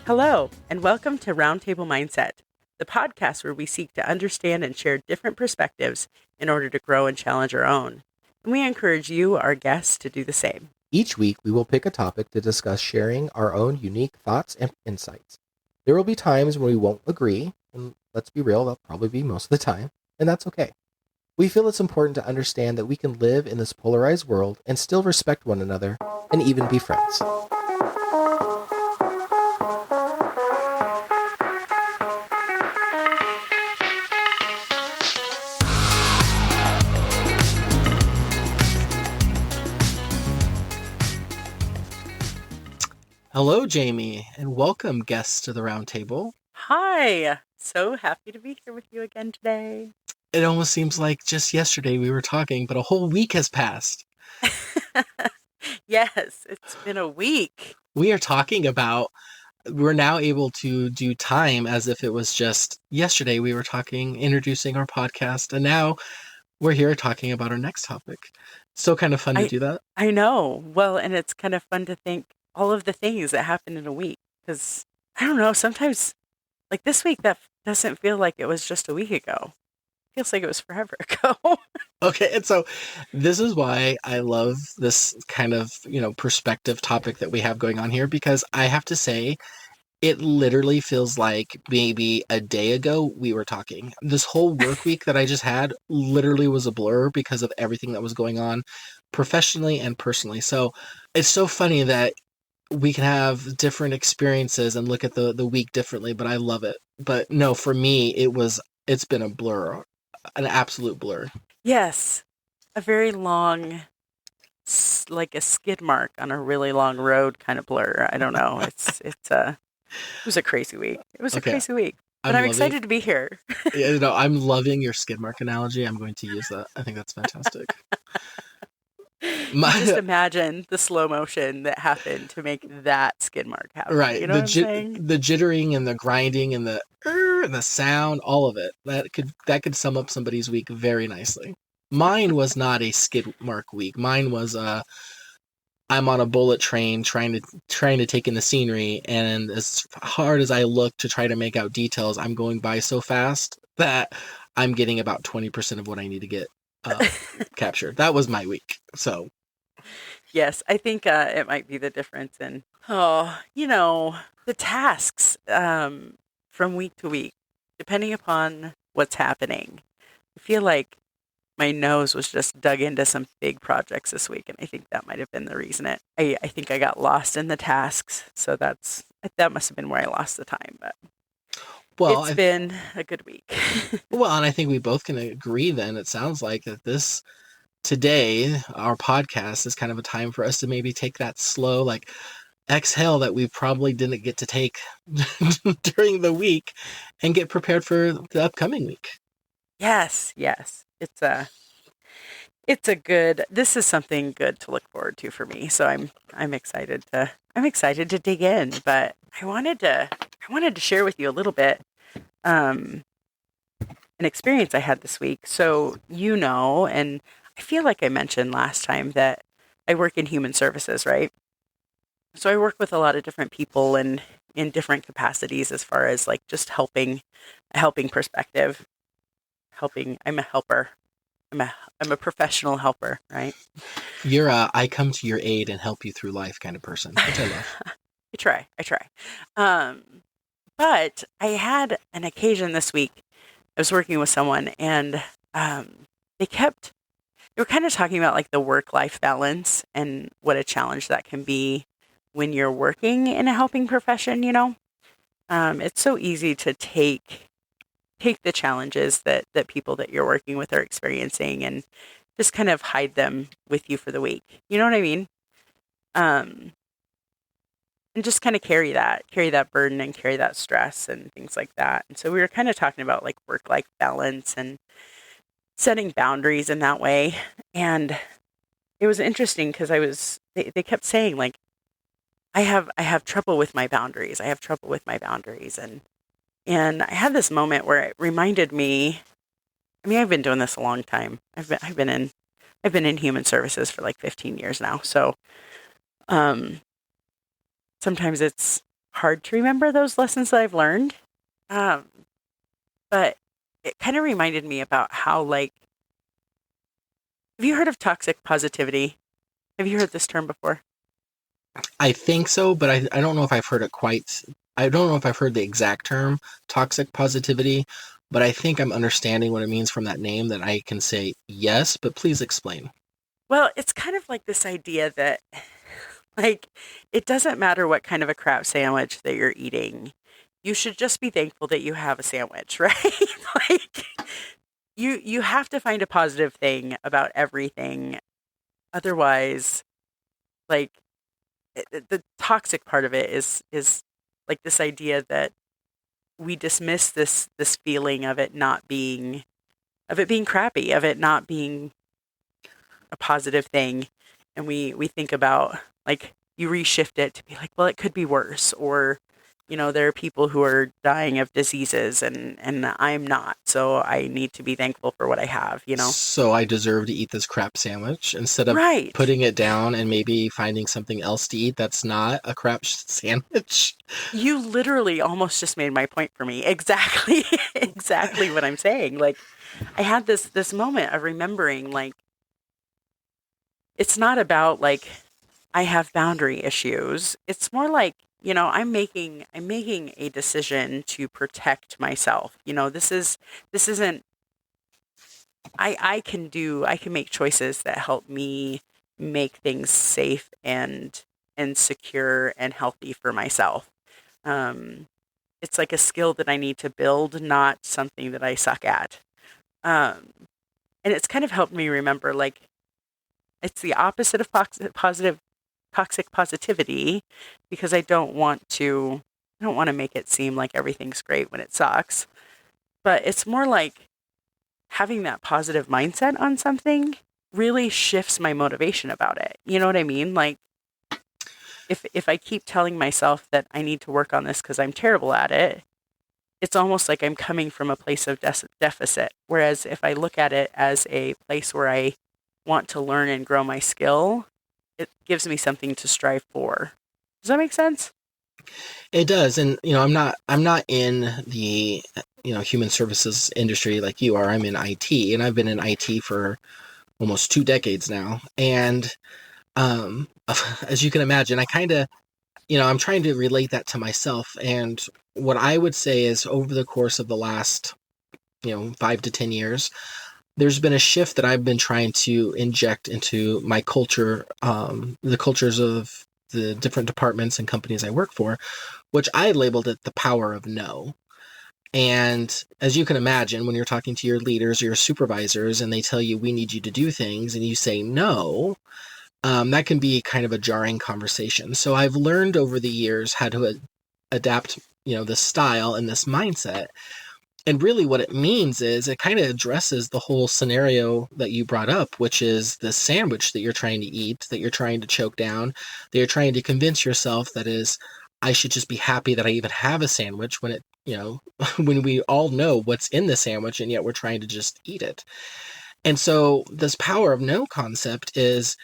Hello, and welcome to Roundtable Mindset, the podcast where we seek to understand and share different perspectives in order to grow and challenge our own. And we encourage you, our guests, to do the same. Each week, we will pick a topic to discuss, sharing our own unique thoughts and insights. There will be times when we won't agree, and let's be real, that'll probably be most of the time, and that's okay. We feel it's important to understand that we can live in this polarized world and still respect one another and even be friends. Hello, Jamie, and welcome guests to the roundtable. Hi, so happy to be here with you again today. It almost seems like just yesterday we were talking, but a whole week has passed. Yes, it's been a week. We are talking about, we're now able to do time as if it was just yesterday we were talking, introducing our podcast, and now we're here talking about our next topic. So kind of fun to do that. I know. Well, and it's kind of fun to think all of the things that happened in a week, because I don't know, sometimes like this week that doesn't feel like it was just a week ago. It feels like it was forever ago. Okay, and so this is why I love this kind of, perspective topic that we have going on here, because I have to say, it literally feels like maybe a day ago we were talking. This whole work week that I just had literally was a blur because of everything that was going on professionally and personally. So it's so funny that we can have different experiences and look at the week differently, but I love it. But no, for me, it's been a blur, an absolute blur. Yes, a very long, like a skid mark on a really long road kind of blur. I don't know. It was a crazy week. It was a crazy week, but I'm excited to be here. I'm loving your skid mark analogy. I'm going to use that. I think that's fantastic. Just imagine the slow motion that happened to make that skid mark happen. Right. You know what I'm saying? The jittering and the grinding and the sound, all of it. That could sum up somebody's week very nicely. Mine was not a skid mark week. Mine was I'm on a bullet train trying to take in the scenery, and as hard as I look to try to make out details, I'm going by so fast that I'm getting about 20% of what I need to get captured. That was my week. So yes, I think it might be the difference in the tasks from week to week, depending upon what's happening. I feel like my nose was just dug into some big projects this week, and I think that might have been the reason I think I got lost in the tasks. So that must have been where I lost the time. But it's been a good week. Well, and I think we both can agree then, it sounds like, that today, our podcast is kind of a time for us to maybe take that slow, like, exhale that we probably didn't get to take during the week and get prepared for the upcoming week. Yes. This is something good to look forward to for me. So I'm excited to dig in, but I wanted to share with you a little bit, an experience I had this week. So, and I feel like I mentioned last time that I work in human services, right? So I work with a lot of different people and in different capacities as far as like just helping perspective. I'm a helper. I'm a professional helper, right? You're I come to your aid and help you through life kind of person, which I love. I try. But I had an occasion this week. I was working with someone, and they were kind of talking about like the work-life balance and what a challenge that can be when you're working in a helping profession. It's so easy to take the challenges that people that you're working with are experiencing and just kind of hide them with you for the week. You know what I mean? And just kind of carry that burden and carry that stress and things like that. And so we were kind of talking about like work-life balance and setting boundaries in that way. And it was interesting because they kept saying like, I have trouble with my boundaries. I have trouble with my boundaries. And I had this moment where it reminded me, I mean, I've been doing this a long time. I've been in human services for like 15 years now. So, sometimes it's hard to remember those lessons that I've learned. Um, but it kind of reminded me about how, like, have you heard of toxic positivity? Have you heard this term before? I think so, but I don't know if I've heard it quite. I don't know if I've heard the exact term, toxic positivity, but I think I'm understanding what it means from that name that I can say yes, but please explain. Well, it's kind of like this idea that, like, it doesn't matter what kind of a crap sandwich that you're eating. You should just be thankful that you have a sandwich, right? Like, you have to find a positive thing about everything. Otherwise, like, the toxic part of it is like this idea that we dismiss this feeling of it being crappy, of it not being a positive thing, and we think about, like, you reshift it to be like, well, it could be worse, or there are people who are dying of diseases, and I'm not, so I need to be thankful for what I have. So I deserve to eat this crap sandwich instead of Right. putting it down and maybe finding something else to eat that's not a crap sandwich. You literally almost just made my point for me. Exactly. Exactly what I'm saying. Like, I had this moment of remembering, like, it's not about, like, I have boundary issues. It's more like, I'm making a decision to protect myself. This isn't I can make choices that help me make things safe and secure and healthy for myself. Um it's like a skill that I need to build, not something that I suck at. Um and it's kind of helped me remember, like, it's the opposite of positive toxic positivity, because I don't want to make it seem like everything's great when it sucks. But it's more like having that positive mindset on something really shifts my motivation about it. You know what I mean? Like, if I keep telling myself that I need to work on this because I'm terrible at it, it's almost like I'm coming from a place of deficit. Whereas if I look at it as a place where I want to learn and grow my skill, it gives me something to strive for. Does that make sense? It does, and I'm not in the human services industry like you are. I'm in IT, and I've been in IT for almost 2 decades now. And um, as you can imagine, I kind of I'm trying to relate that to myself. And what I would say is over the course of the last 5 to 10 years, there's been a shift that I've been trying to inject into my culture, the cultures of the different departments and companies I work for, which I labeled it the power of no. And as you can imagine, when you're talking to your leaders or your supervisors and they tell you, we need you to do things, and you say no, that can be kind of a jarring conversation. So I've learned over the years how to adapt, this style and this mindset. And really what it means is it kind of addresses the whole scenario that you brought up, which is the sandwich that you're trying to eat, that you're trying to choke down, that you're trying to convince yourself that is, I should just be happy that I even have a sandwich when when we all know what's in the sandwich and yet we're trying to just eat it. And so this power of no concept is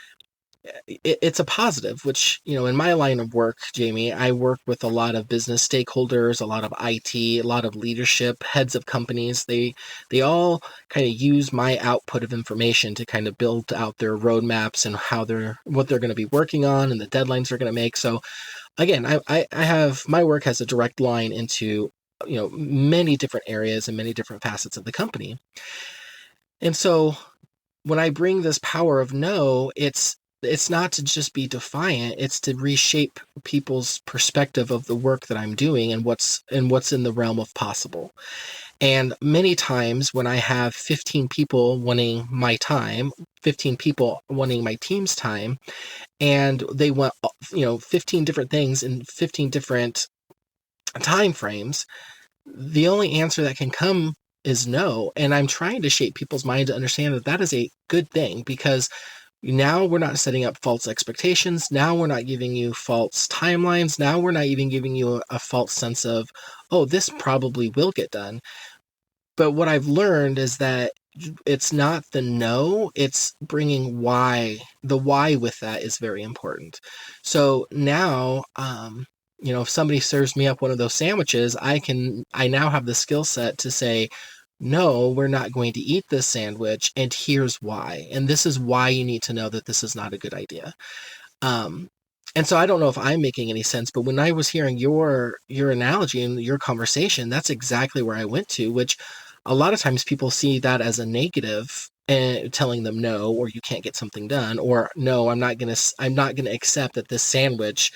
it's a positive, which, in my line of work, Jamie, I work with a lot of business stakeholders, a lot of IT, a lot of leadership, heads of companies. They all kind of use my output of information to kind of build out their roadmaps and what they're going to be working on and the deadlines they're going to make. So again, I have my work has a direct line into many different areas and many different facets of the company. And so when I bring this power of no, it's not to just be defiant, it's to reshape people's perspective of the work that I'm doing and what's in the realm of possible. And many times when I have 15 people wanting my time, 15 people wanting my team's time, and they want 15 different things in 15 different time frames, the only answer that can come is no. And I'm trying to shape people's mind to understand that that is a good thing, because now we're not setting up false expectations. Now we're not giving you false timelines. Now we're not even giving you a false sense of, oh, this probably will get done. But what I've learned is that it's not the no, it's bringing why. The why with that is very important. So now, if somebody serves me up one of those sandwiches, I now have the skill set to say, no, we're not going to eat this sandwich, and here's why. And this is why you need to know that this is not a good idea. Um, and so I don't know if I'm making any sense, but when I was hearing your analogy and your conversation, that's exactly where I went to, which a lot of times people see that as a negative and telling them no, or you can't get something done, or no, I'm not gonna accept that this sandwich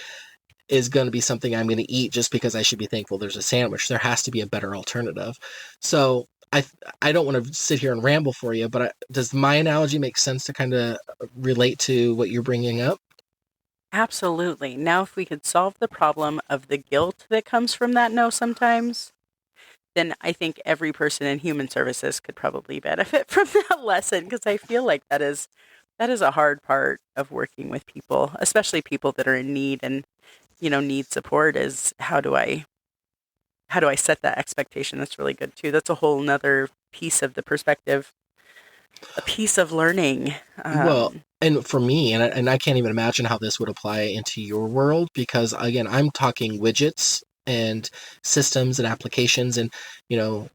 is going to be something I'm going to eat just because I should be thankful there's a sandwich. There has to be a better alternative. So I don't want to sit here and ramble for you, but does my analogy make sense to kind of relate to what you're bringing up? Absolutely. Now, if we could solve the problem of the guilt that comes from that no sometimes, then I think every person in human services could probably benefit from that lesson, because I feel like that is a hard part of working with people, especially people that are in need and need support. Is how do I set that expectation? That's really good too. That's a whole nother piece of the perspective, a piece of learning. Well, and for me, and I can't even imagine how this would apply into your world, because again, I'm talking widgets and systems and applications, and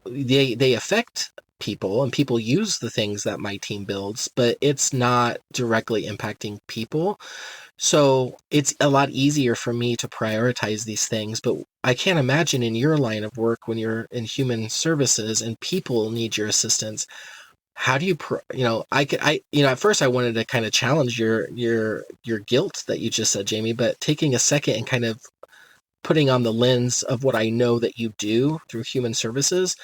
they affect people, and people use the things that my team builds, but it's not directly impacting people. So it's a lot easier for me to prioritize these things. But I can't imagine in your line of work, when you're in human services and people need your assistance, how do you at first I wanted to kind of challenge your guilt that you just said, Jamie, but taking a second and kind of putting on the lens of what I know that you do through human services,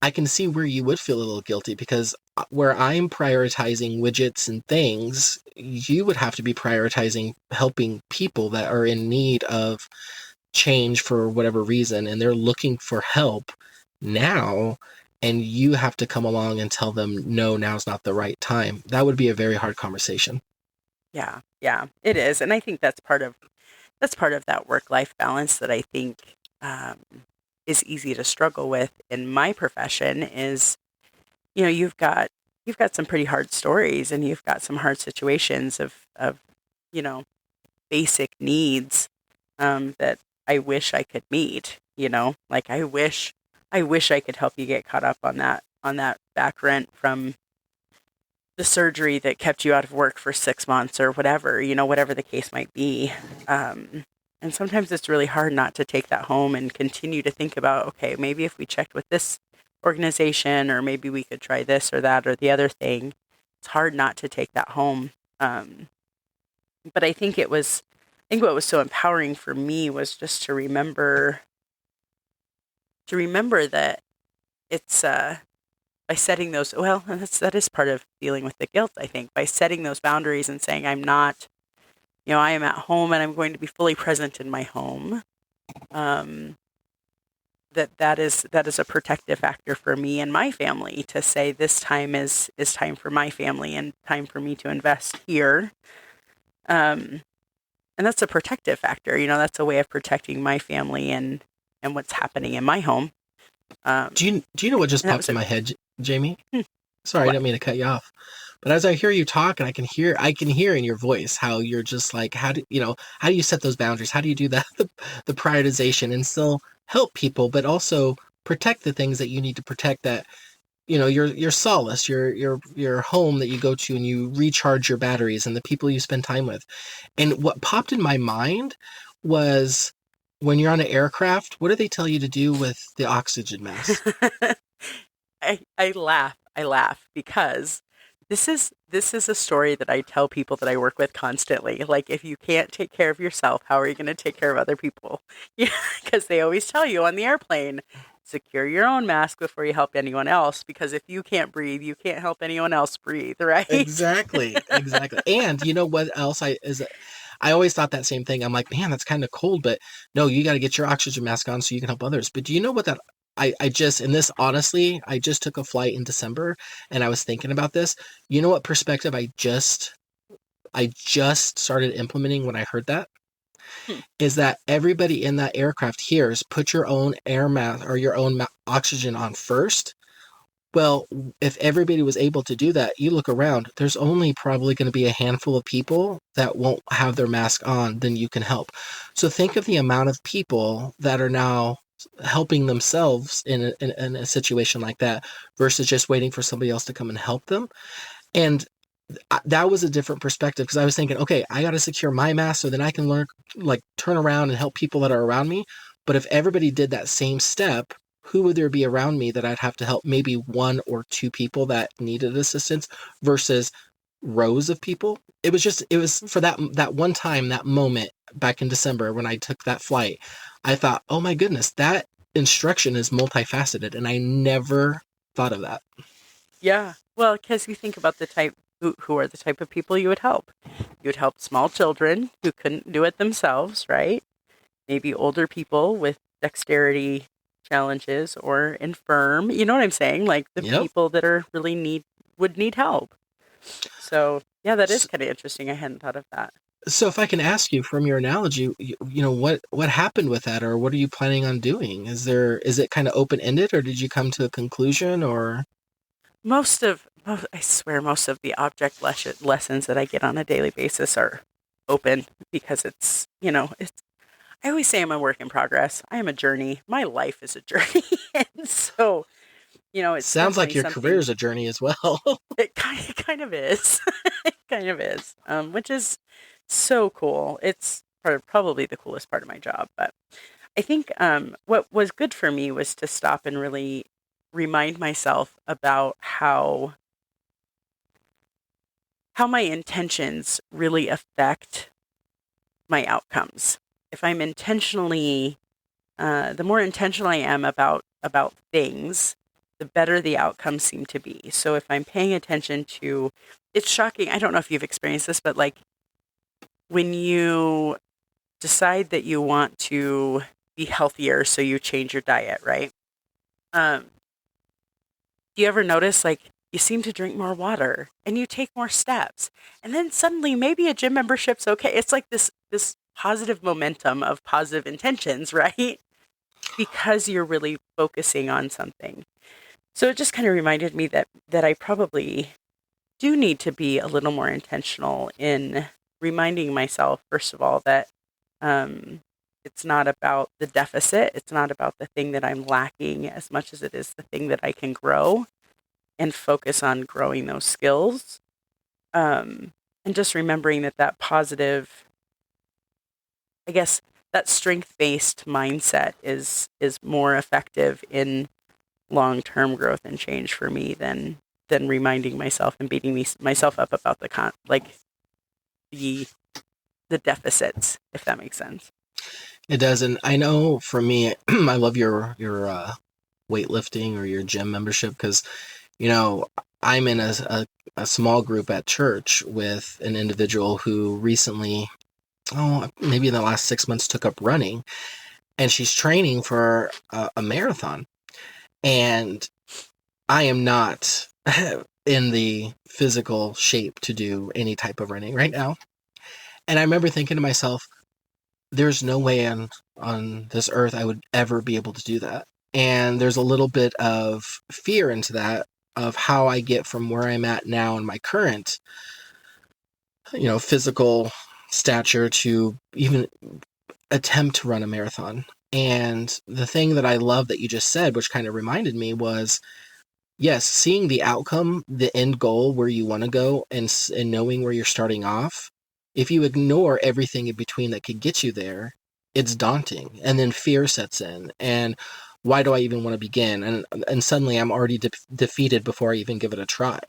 I can see where you would feel a little guilty, because where I'm prioritizing widgets and things, you would have to be prioritizing helping people that are in need of change for whatever reason, and they're looking for help now, and you have to come along and tell them, no, now's not the right time. That would be a very hard conversation. Yeah, yeah, it is, and I think that's part of that work-life balance that I think is easy to struggle with in my profession. Is you've got some pretty hard stories, and you've got some hard situations of you know basic needs that I wish I could meet. Like I wish I could help you get caught up on that back rent from the surgery that kept you out of work for 6 months or whatever, whatever the case might be. And sometimes it's really hard not to take that home and continue to think about, okay, maybe if we checked with this organization, or maybe we could try this or that or the other thing. It's hard not to take that home. But I think what was so empowering for me was just to remember that it's by setting those, well, that is part of dealing with the guilt, I think, by setting those boundaries and saying, I'm not, I am at home and I'm going to be fully present in my home. Um, that is a protective factor for me and my family, to say this time is time for my family and time for me to invest here. Um, and that's a protective factor. That's a way of protecting my family and what's happening in my home. Do you know what just And that popped was in my head, Jamie? hmm, Sorry, I what? didn't mean to cut you off. But as I hear you talk, and I can hear in your voice how you're just like, how do you set those boundaries? How do you do that, the prioritization, and still help people, but also protect the things that you need to protect, that, your solace, your home that you go to and you recharge your batteries, and the people you spend time with. And what popped in my mind was, when you're on an aircraft, what do they tell you to do with the oxygen mask? I laugh because this is a story that I tell people that I work with constantly. Like, if you can't take care of yourself, how are you going to take care of other people? Yeah, because they always tell you on the airplane, secure your own mask before you help anyone else. Because if you can't breathe, you can't help anyone else breathe, right? Exactly, exactly. And you know what else I always thought that same thing. I'm like, man, that's kind of cold, but no, you got to get your oxygen mask on so you can help others. But do you know what that I just, and this, honestly, I just took a flight in December, and I was thinking about this. You know what perspective I just started implementing when I heard that? Hmm. Is that everybody in that aircraft hears, put your own air mask or your own oxygen on first, Well, if everybody was able to do that, you look around, there's only probably going to be a handful of people that won't have their mask on, then you can help. So think of the amount of people that are now helping themselves in a situation like that versus just waiting for somebody else to come and help them. And that was a different perspective because I was thinking, okay, I got to secure my mask so then I can learn, like, turn around and help people that are around me. But if everybody did that same step, who would there be around me that I'd have to help? Maybe one or two people that needed assistance versus rows of people. It was for that one time, that moment back in December when I took that flight. I thought, oh my goodness, that instruction is multifaceted, and I never thought of that. Yeah. Well, because you think about the type who are the type of people you would help. You would help small children who couldn't do it themselves, right? Maybe older people with dexterity challenges or infirm. You know what I'm saying? Like the Yep. people that are really would need help. So yeah, that is kind of interesting. I hadn't thought of that. So if I can ask you from your analogy, you know, what happened with that, or what are you planning on doing? Is it kind of open ended, or did you come to a conclusion, or I swear, most of the object lessons that I get on a daily basis are open because I always say I'm a work in progress. I am a journey. My life is a journey. And so, it's sounds like definitely your career something. is a journey as well? It kind of is. It kind of is, which is so cool. It's probably the coolest part of my job. But I think what was good for me was to stop and really remind myself about how my intentions really affect my outcomes. If I'm intentionally, the more intentional I am about things, the better the outcomes seem to be. So if I'm paying attention to, it's shocking. I don't know if you've experienced this, but like when you decide that you want to be healthier, so you change your diet, right? Um, do you ever notice like you seem to drink more water and you take more steps, and then suddenly maybe a gym membership's okay? It's like this positive momentum of positive intentions, right? Because you're really focusing on something. So it just kind of reminded me that I probably do need to be a little more intentional in reminding myself, first of all, that um, it's not about the deficit. It's not about the thing that I'm lacking as much as it is the thing that I can grow and focus on growing those skills. And just remembering that positive, I guess, that strength based mindset is more effective in long term growth and change for me than reminding myself and beating myself up about the the deficits, if that makes sense. It does, and I know for me, I love your weightlifting or your gym membership because you know I'm in a small group at church with an individual who recently, oh, maybe in the last 6 months, took up running, and she's training for a marathon. And I am not in the physical shape to do any type of running right now. And I remember thinking to myself, there's no way on this earth I would ever be able to do that. And there's a little bit of fear into that of how I get from where I'm at now in my current, physical stature to even attempt to run a marathon. And the thing that I love that you just said, which kind of reminded me, was yes, seeing the outcome, the end goal where you want to go, and knowing where you're starting off. If you ignore everything in between that could get you there, it's daunting, and then fear sets in. And why do I even want to begin? And suddenly I'm already defeated before I even give it a try.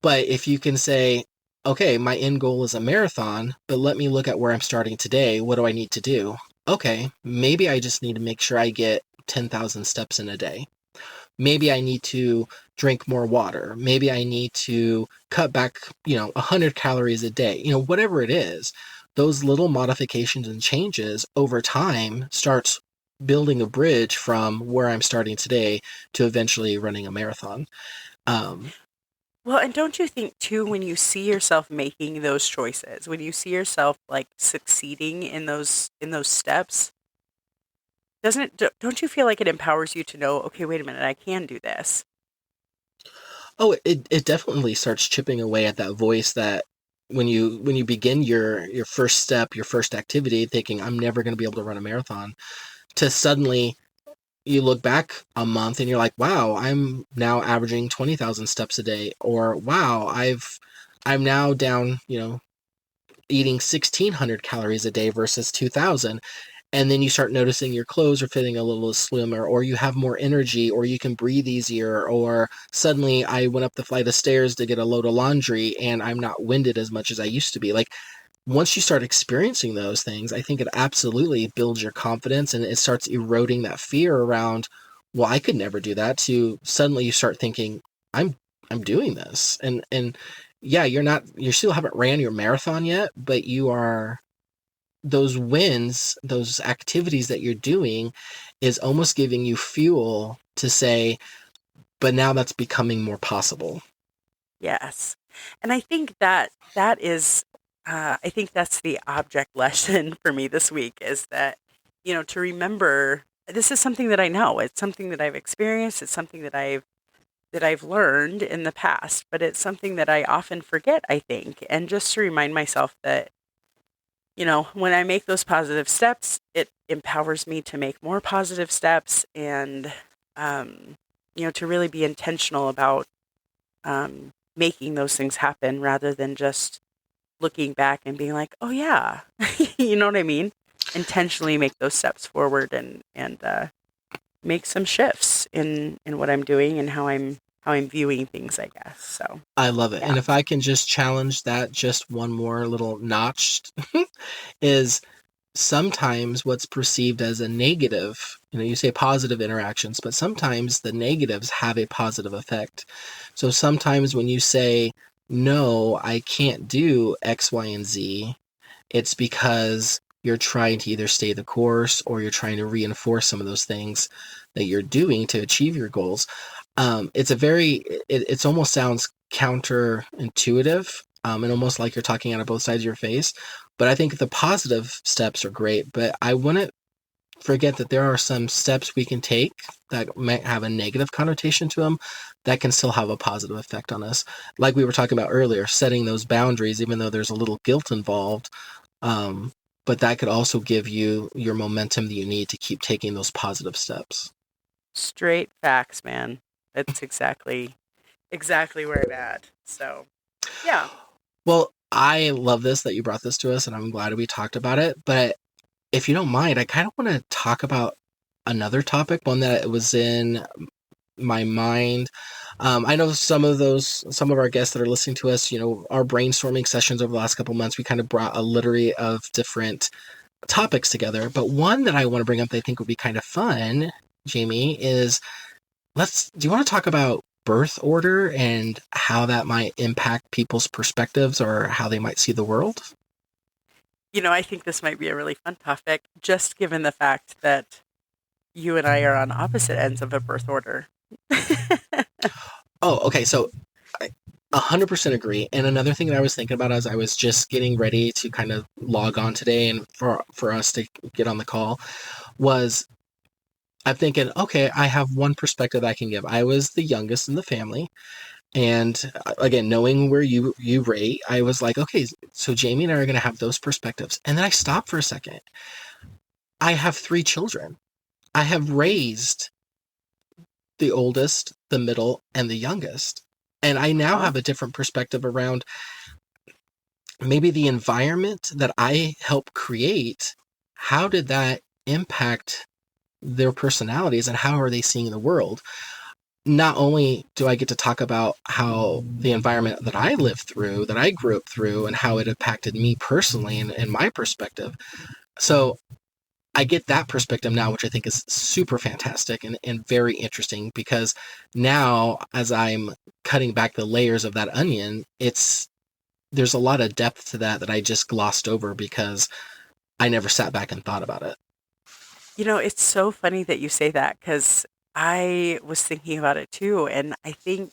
But if you can say, okay, my end goal is a marathon, but let me look at where I'm starting today. What do I need to do? Okay, maybe I just need to make sure I get 10,000 steps in a day. Maybe I need to drink more water. Maybe I need to cut back, 100 calories a day. Whatever it is, those little modifications and changes over time starts building a bridge from where I'm starting today to eventually running a marathon. Um, Well, and don't you think too, when you see yourself making those choices, when you see yourself like succeeding in those steps, doesn't it don't you feel like it empowers you to know, okay, wait a minute, I can do this. Oh, it definitely starts chipping away at that voice that when you begin your first step, your first activity, thinking I'm never going to be able to run a marathon, to suddenly you look back a month and you're like, wow, I'm now averaging 20,000 steps a day, or wow, I'm now down, eating 1,600 calories a day versus 2,000. And then you start noticing your clothes are fitting a little slimmer, or you have more energy, or you can breathe easier, or suddenly I went up the flight of stairs to get a load of laundry and I'm not winded as much as I used to be. Like, once you start experiencing those things, I think it absolutely builds your confidence, and it starts eroding that fear around, well, I could never do that, to suddenly you start thinking, I'm I'm doing this. And yeah, you still haven't ran your marathon yet, but you are, those wins, those activities that you're doing is almost giving you fuel to say, but now that's becoming more possible. Yes. And I think that is, I think that's the object lesson for me this week is that, to remember this is something that I know. It's something that I've experienced. It's something that I've learned in the past, but it's something that I often forget, I think. And just to remind myself that, when I make those positive steps, it empowers me to make more positive steps and, to really be intentional about making those things happen rather than just looking back and being like, oh yeah, you know what I mean? Intentionally make those steps forward and make some shifts in what I'm doing and how I'm viewing things, I guess. So I love it. yeah, And if I can just challenge that just one more little notch, is sometimes what's perceived as a negative, you say positive interactions, but sometimes the negatives have a positive effect. So sometimes when you say, no, I can't do X, Y, and Z, it's because you're trying to either stay the course or you're trying to reinforce some of those things that you're doing to achieve your goals. It's a very, it's almost sounds counterintuitive, and almost like you're talking out of both sides of your face. But I think the positive steps are great. But I wouldn't forget that there are some steps we can take that might have a negative connotation to them that can still have a positive effect on us. Like we were talking about earlier, setting those boundaries, even though there's a little guilt involved. Um, but that could also give you your momentum that you need to keep taking those positive steps. straight facts, man. That's exactly where I'm at. So yeah, Well, I love this that you brought this to us, and I'm glad we talked about it. But if you don't mind, I kind of want to talk about another topic, one that was in my mind. I know some of our guests that are listening to us, our brainstorming sessions over the last couple months, we kind of brought a litany of different topics together. But one that I want to bring up that I think would be kind of fun, Jamie, is do you want to talk about birth order and how that might impact people's perspectives or how they might see the world? I think this might be a really fun topic, just given the fact that you and I are on opposite ends of a birth order. Oh, okay. So I 100% agree. And another thing that I was thinking about as I was just getting ready to kind of log on today and for us to get on the call was I'm thinking, okay, I have one perspective I can give. I was the youngest in the family. And again, knowing where you rate, I was like, okay, so Jamie and I are going to have those perspectives. And then I stopped for a second. I have 3 children. I have raised the oldest, the middle, and the youngest. And I now Oh, have a different perspective around maybe the environment that I help create. How did that impact their personalities and how are they seeing the world? Not only do I get to talk about how the environment that I lived through, that I grew up through, and how it impacted me personally and my perspective. So I get that perspective now, which I think is super fantastic and very interesting because now as I'm cutting back the layers of that onion, there's a lot of depth to that I just glossed over because I never sat back and thought about it. it's so funny that you say that because I was thinking about it too. And I think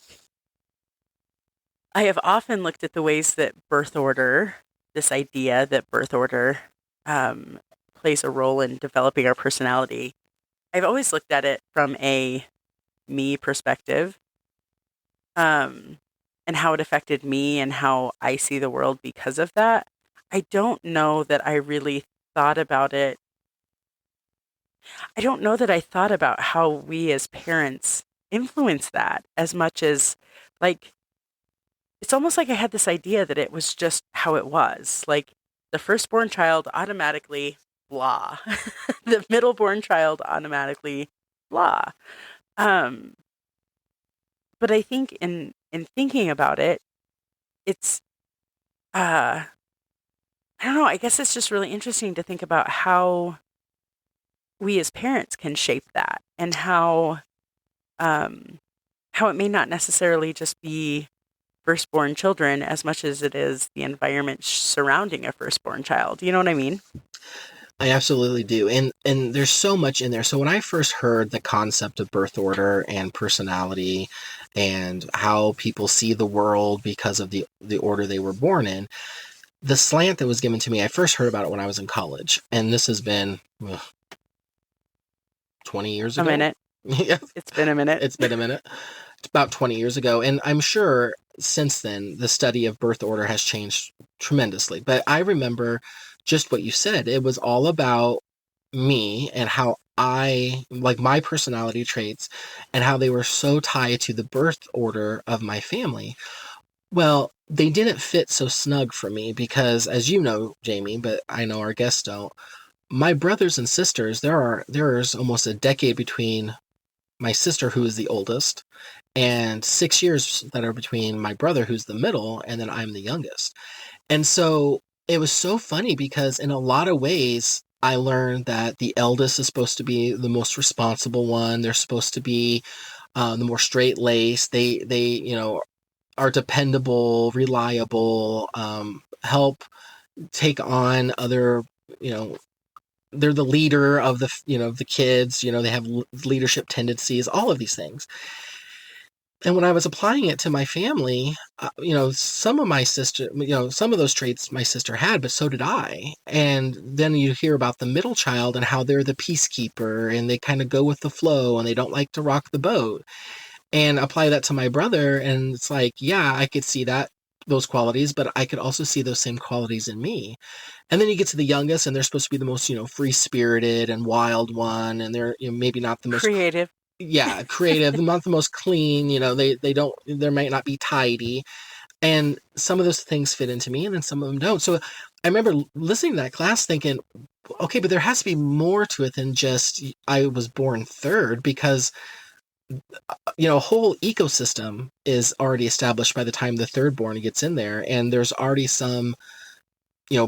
I have often looked at the ways that birth order, this idea that birth order um, plays a role in developing our personality. I've always looked at it from a me perspective. um, and how it affected me and how I see the world because of that. I don't know that I really thought about it. I don't know that I thought about how we as parents influence that as much as, like, it's almost like I had this idea that it was just how it was. Like, the firstborn child automatically blah. The middleborn child automatically blah. Um, but I think in thinking about it, it's uh I don't know, I guess it's just really interesting to think about how we as parents can shape that, and um how it may not necessarily just be firstborn children as much as it is the environment surrounding a firstborn child. You know what I mean? I absolutely do. And there's so much in there. So when I first heard the concept of birth order and personality and how people see the world because of the order they were born in, the slant that was given to me, I first heard about it when I was in college. And this has been 20 years A ago. minute. Yeah, It's been a minute. it's been a minute. It's about 20 years ago. And I'm sure since then, the study of birth order has changed tremendously. But I remember just what you said. It was all about me and how I like my personality traits and how they were so tied to the birth order of my family. Well, they didn't fit so snug for me because, as you know, Jamie, but I know our guests don't. My brothers and sisters, there's almost a decade between my sister, who is the oldest, and 6 years that are between my brother, who's the middle, and then I'm the youngest. And so it was so funny because in a lot of ways, I learned that the eldest is supposed to be the most responsible one. They're supposed to be the more straight laced. They are dependable, reliable, help take on other, you know, they're the leader of the kids. They have leadership tendencies, all of these things. And when I was applying it to my family, some of my sister, some of those traits my sister had, but so did I. And then you hear about the middle child and how they're the peacekeeper and they kind of go with the flow and they don't like to rock the boat. And apply that to my brother, and it's like, yeah, I could see those qualities, but I could also see those same qualities in me. And then you get to the youngest, and they're supposed to be the most, free spirited and wild one, and they're maybe not the most Creative. yeah, creative, not the most clean, they don't, they might not be tidy. And some of those things fit into me and then some of them don't. So I remember listening to that class thinking, okay, but there has to be more to it than just I was born third, because a whole ecosystem is already established by the time the third born gets in there, and there's already some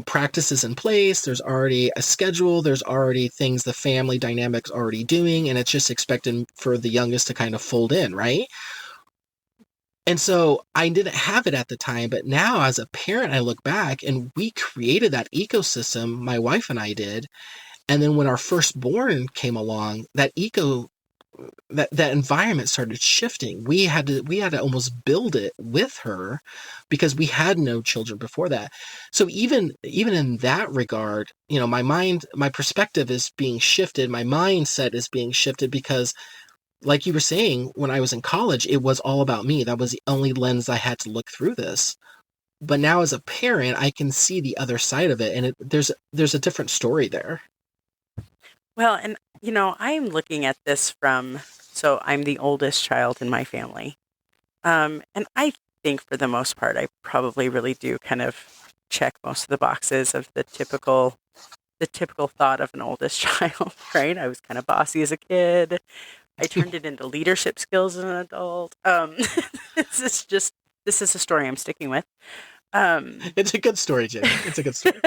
practices in place. There's already a schedule. There's already things the family dynamics already doing, and it's just expected for the youngest to kind of fold in, right? And so I didn't have it at the time, but now as a parent, I look back and we created that ecosystem, my wife and I did. And then when our firstborn came along, that environment started shifting. We had to almost build it with her because we had no children before that. So even in that regard, my perspective is being shifted. My mindset is being shifted because, like you were saying, when I was in college, it was all about me. That was the only lens I had to look through this. But now as a parent, I can see the other side of it, and there's a different story there. Well, and I'm looking at this so I'm the oldest child in my family. And I think for the most part, I probably really do kind of check most of the boxes of the typical thought of an oldest child, right? I was kind of bossy as a kid. I turned it into leadership skills as an adult. This is a story I'm sticking with. Um, It's a good story, Jenny. It's a good story.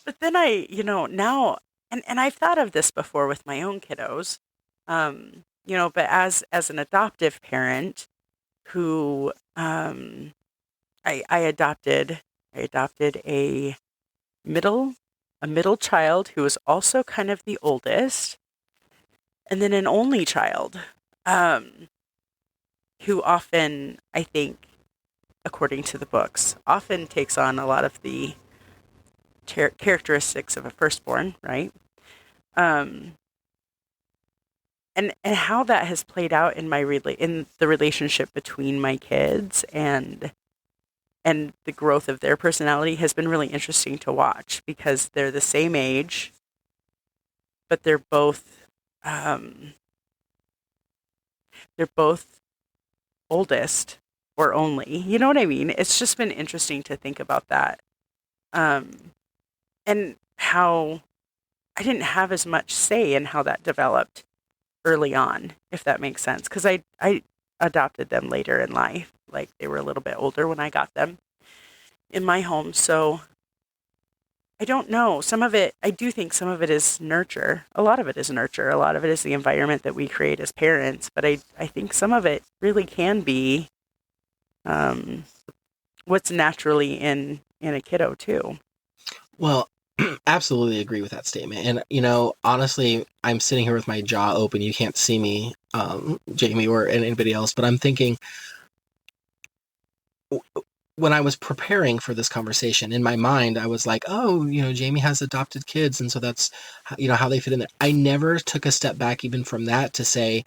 but then now, and I've thought of this before with my own kiddos. But as an adoptive parent who I adopted middle a middle child who was also kind of the oldest, and then an only child, um, who often, I think, according to the books, often takes on a lot of the characteristics of a firstborn, right? Um, and how that has played out in in the relationship between my kids and the growth of their personality has been really interesting to watch because they're the same age, but um, they're both oldest or only. You know what I mean? It's just been interesting to think about that, um, and how I didn't have as much say in how that developed early on, if that makes sense. Because I adopted them later in life, like they were a little bit older when I got them in my home. So I don't know. Some of it, I do think some of it is nurture. A lot of it is nurture. A lot of it is the environment that we create as parents. But I think some of it really can be um, what's naturally in a kiddo too. Well, absolutely agree with that statement. And, honestly, I'm sitting here with my jaw open. You can't see me, Jamie, or anybody else, but I'm thinking when I was preparing for this conversation in my mind, I was like, oh, Jamie has adopted kids. And so that's, how they fit in there. I never took a step back even from that to say,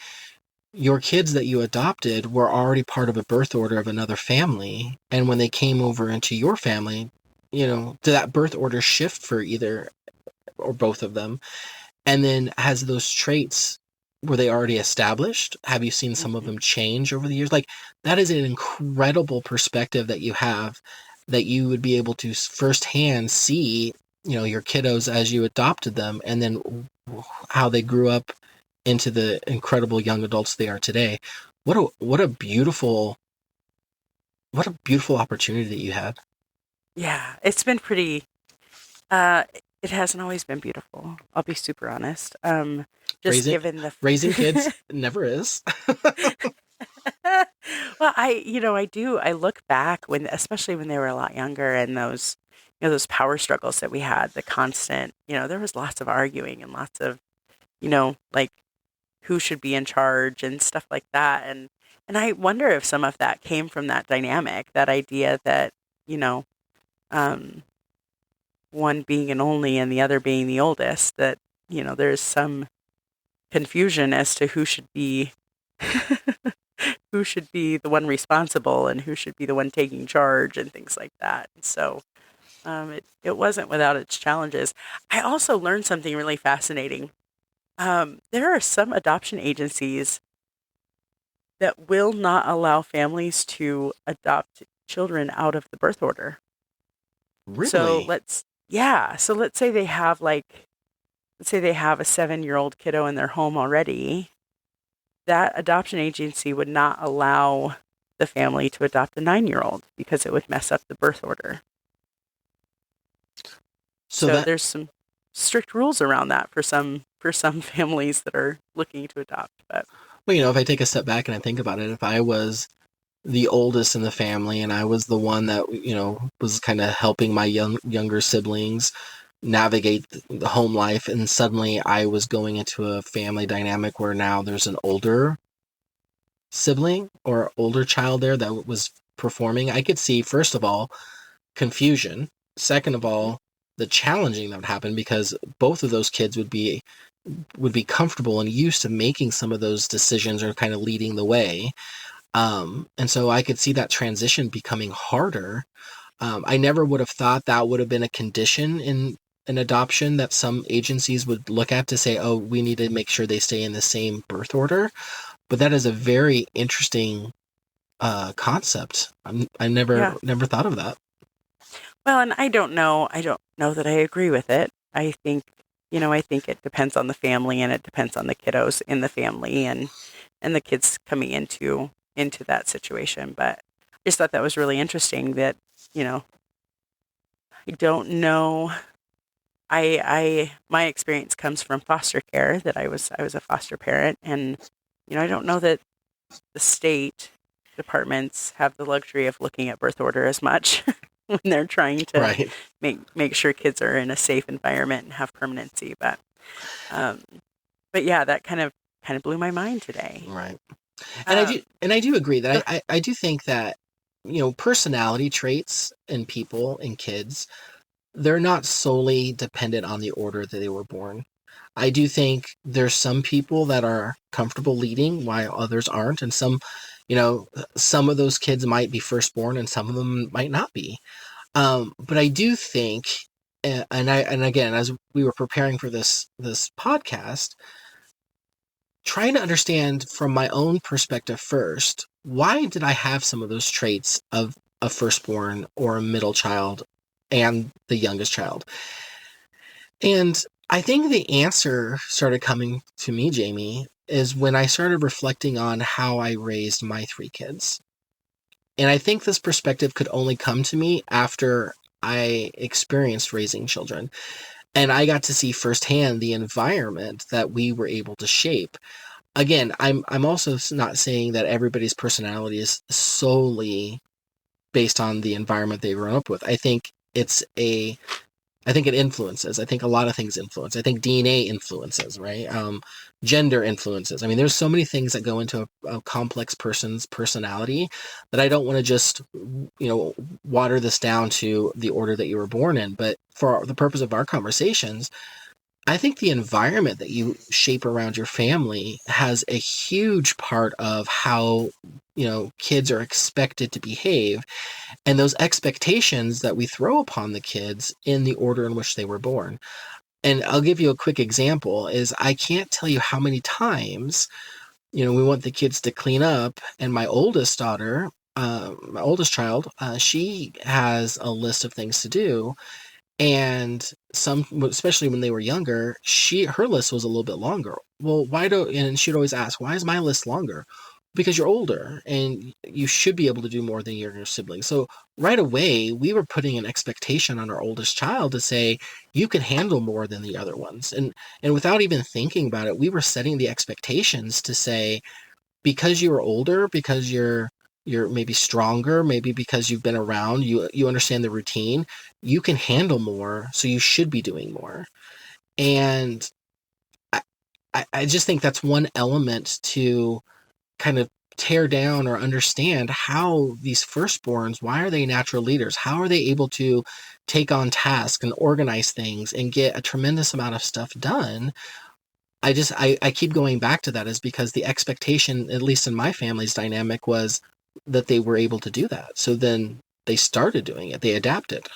your kids that you adopted were already part of a birth order of another family. And when they came over into your family, did that birth order shift for either or both of them? And then has those traits, were they already established? Have you seen some of Mhm. them change over the years? Like, that is an incredible perspective that you have, that you would be able to firsthand see, your kiddos as you adopted them, and then how they grew up into the incredible young adults they are today. What a beautiful opportunity that you had. Yeah, it's been pretty. Uh, it hasn't always been beautiful. I'll be super honest. Just Raising given the. raising kids never is. Well, I do. I look back when, especially when they were a lot younger, and those power struggles that we had, the constant. There was lots of arguing and lots of, like who should be in charge and stuff like that, and I wonder if some of that came from that dynamic, that idea that you know, um, one being an only and the other being the oldest, that there's some confusion as to who should be who should be the one responsible and who should be the one taking charge and things like that. And so it wasn't without its challenges. I also learned something really fascinating. There are some adoption agencies that will not allow families to adopt children out of the birth order. So Really? let's say they have let's say they have a 7-year-old kiddo in their home already. That adoption agency would not allow the family to adopt a 9-year-old because it would mess up the birth order. So So that there's some strict rules around that for some families that are looking to adopt. But Well, if I take a step back and I think about it, if I was the oldest in the family and I was the one that, was kind of helping my younger siblings navigate the home life, and suddenly I was going into a family dynamic where now there's an older sibling or older child there that was performing, I could see, first of all, confusion. Second of mhm, all, the challenging that would happen, because both of those kids would be comfortable and used to making some of those decisions or kind of leading the way. And so I could see that transition becoming harder. I never would have thought that would have been a condition in an adoption that some agencies would look at to say, oh, we need to make sure they stay in the same birth order. But that is a very interesting concept. I yeah. never thought of that. Well, and I don't know that I agree with it. I think it depends on the family and it depends on the kiddos in the family and the kids coming into that situation. But I just thought that was really interesting that, you know, I don't know. My experience comes from foster care, that I was a foster parent, and I don't know that the state departments have the luxury of looking at birth order as much when they're trying to Right. make sure kids are in a safe environment and have permanency. Um, but yeah, that kind of blew my mind today. Right. And I do Um, and I do agree that go- I do think that, personality traits in people and kids, they're not solely dependent on the order that they were born. I do think there's some people that are comfortable leading while others aren't, and some of those kids might be firstborn and some of them might not be. But I do think, and again, as we were preparing for this podcast, trying to understand from my own perspective first, why did I have some of those traits of a firstborn or a middle child and the youngest child? And I think the answer started coming to me, Jamie, is when I started reflecting on how I raised my three kids. And I think this perspective could only come to me after I experienced raising children. And I got to see firsthand the environment that we were able to shape. Again, I'm also not saying that everybody's personality is solely based on the environment they grew up with. I think it influences. I think a lot of things influence. I think DNA influences, right? Gender influences. I mean, there's so many things that go into a complex person's personality that I don't want to just, water this down to the order that you were born in. But for the purpose of our conversations, I think the environment that you shape around your family has a huge part of how, kids are expected to behave, and those expectations that we throw upon the kids in the order in which they were born. And I'll give you a quick example is I can't tell you how many times, we want the kids to clean up, and my oldest daughter, my oldest child, she has a list of things to do, and especially when they were younger, her list was a little bit longer. Well, and she'd always ask, why is my list longer? Because you're older and you should be able to do more than your younger siblings. So right away, we were putting an expectation on our oldest child to say, you can handle more than the other ones. And without even thinking about it, we were setting the expectations to say, because you're older, because you're maybe stronger, maybe because you've been around, you understand the routine, you can handle more, so you should be doing more. And I just think that's one element to kind of tear down or understand how these firstborns, why are they natural leaders? How are they able to take on tasks and organize things and get a tremendous amount of stuff done? I keep going back to that is because the expectation, at least in my family's dynamic, was that they were able to do that. So then they started doing it. They adapted.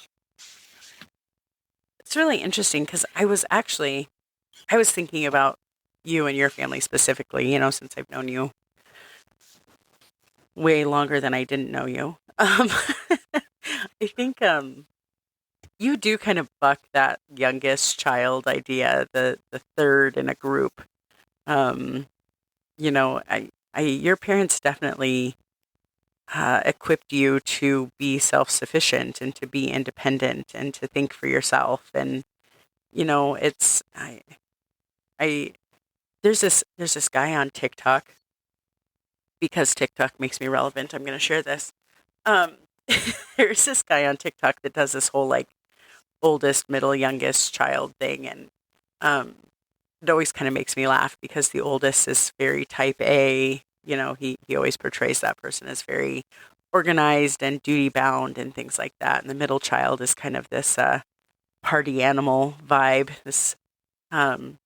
It's really interesting because I was thinking about you and your family specifically, since I've known you way longer than I didn't know you. I think you do kind of buck that youngest child idea, the third in a group. Um, your parents definitely equipped you to be self-sufficient and to be independent and to think for yourself. And it's I there's this guy on TikTok, because TikTok makes me relevant. I'm going to share this. Um, there's this guy on TikTok that does this whole like oldest, middle, youngest child thing, and um, it always kind of makes me laugh because the oldest is very type A. He always portrays that person as very organized and duty bound and things like that. And the middle child is kind of this party animal vibe. This um,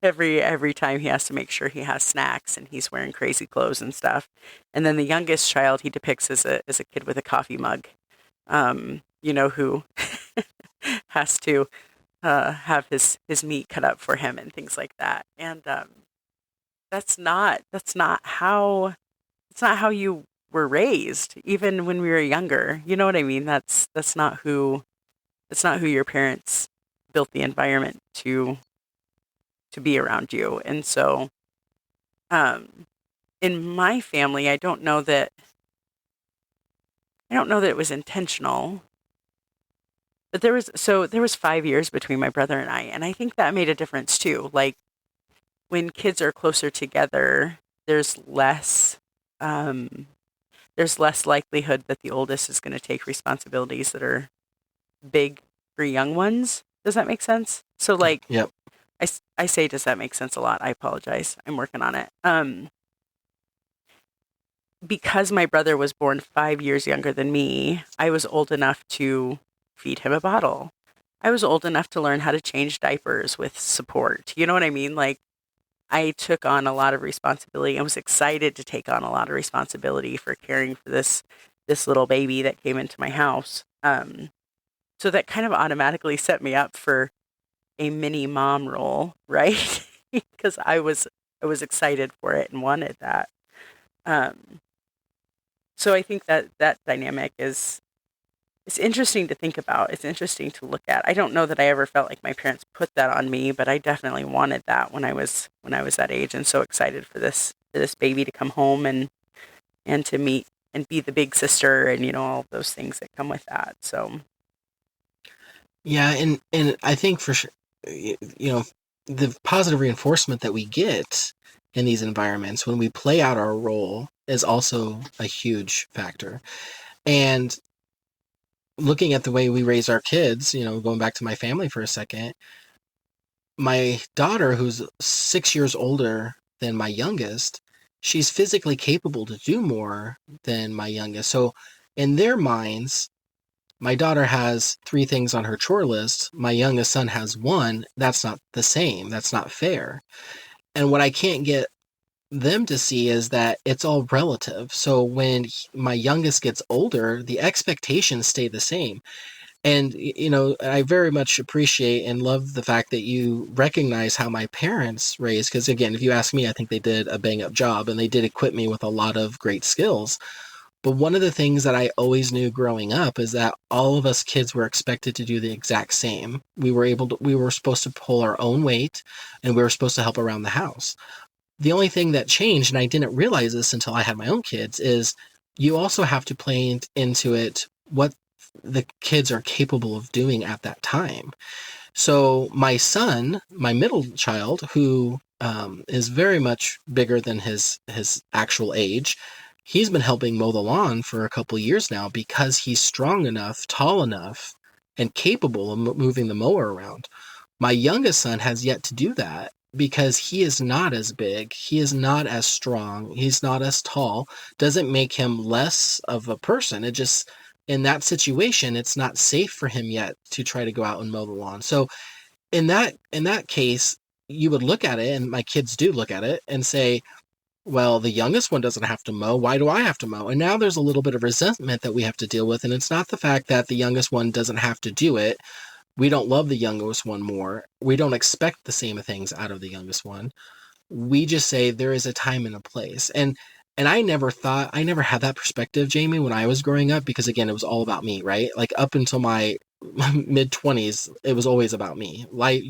every time he has to make sure he has snacks and he's wearing crazy clothes and stuff. And then the youngest child he depicts as a kid with a coffee mug, who has to have his meat cut up for him and things like that. And that's not how you were raised, even when we were younger. You know what I mean? That's not who your parents built the environment to be around you. And so, um, in my family, I don't know that it was intentional, but there was 5 years between my brother and I think that made a difference too. Like when kids are closer together, there's less um, there's less likelihood that the oldest is going to take responsibilities that are big for young ones. Does that make sense? So like Yep. I say, does that make sense a lot? I apologize. I'm working on it. Because my brother was born 5 years younger than me, I was old enough to feed him a bottle. I was old enough to learn how to change diapers with support. You know what I mean? Like I took on a lot of responsibility. I was excited to take on a lot of responsibility for caring for this little baby that came into my house. So that kind of automatically set me up for a mini mom role, right? Because I was excited for it and wanted that. Um, so I think that that dynamic is it's interesting to think about. It's interesting to look at. I don't know that I ever felt like my parents put that on me, but I definitely wanted that when I was that age and so excited for this baby to come home and to meet and be the big sister and all of those things that come with that. So Yeah, and I think for sure, the positive reinforcement that we get in these environments when we play out our role is also a huge factor. And looking at the way we raise our kids, going back to my family for a second, my daughter, who's 6 years older than my youngest, she's physically capable to do more than my youngest. So in their minds, my daughter has 3 things on her chore list. My youngest son has 1. That's not the same. That's not fair. And what I can't get them to see is that it's all relative. So when my youngest gets older, the expectations stay the same. And, I very much appreciate and love the fact that you recognize how my parents raised, because again, if you ask me, I think they did a bang up job and they did equip me with a lot of great skills. But one of the things that I always knew growing up is that all of us kids were expected to do the exact same. We were supposed to pull our own weight and we were supposed to help around the house. The only thing that changed, and I didn't realize this until I had my own kids, is you also have to play into it what the kids are capable of doing at that time. So my son, my middle child, who is very much bigger than his actual age, he's been helping mow the lawn for a couple years now because he's strong enough, tall enough, and capable of moving the mower around. My youngest son has yet to do that because he is not as big, he is not as strong, he's not as tall. Doesn't make him less of a person. It just, in that situation, it's not safe for him yet to try to go out and mow the lawn. So in that case, you would look at it, and my kids do look at it and say, well, the youngest one doesn't have to mow. Why do I have to mow? And now there's a little bit of resentment that we have to deal with. And it's not the fact that the youngest one doesn't have to do it. We don't love the youngest one more. We don't expect the same things out of the youngest one. We just say there is a time and a place. And I never had that perspective, Jamie, when I was growing up, because again, it was all about me, right? Like up until my mid 20s, it was always about me. Like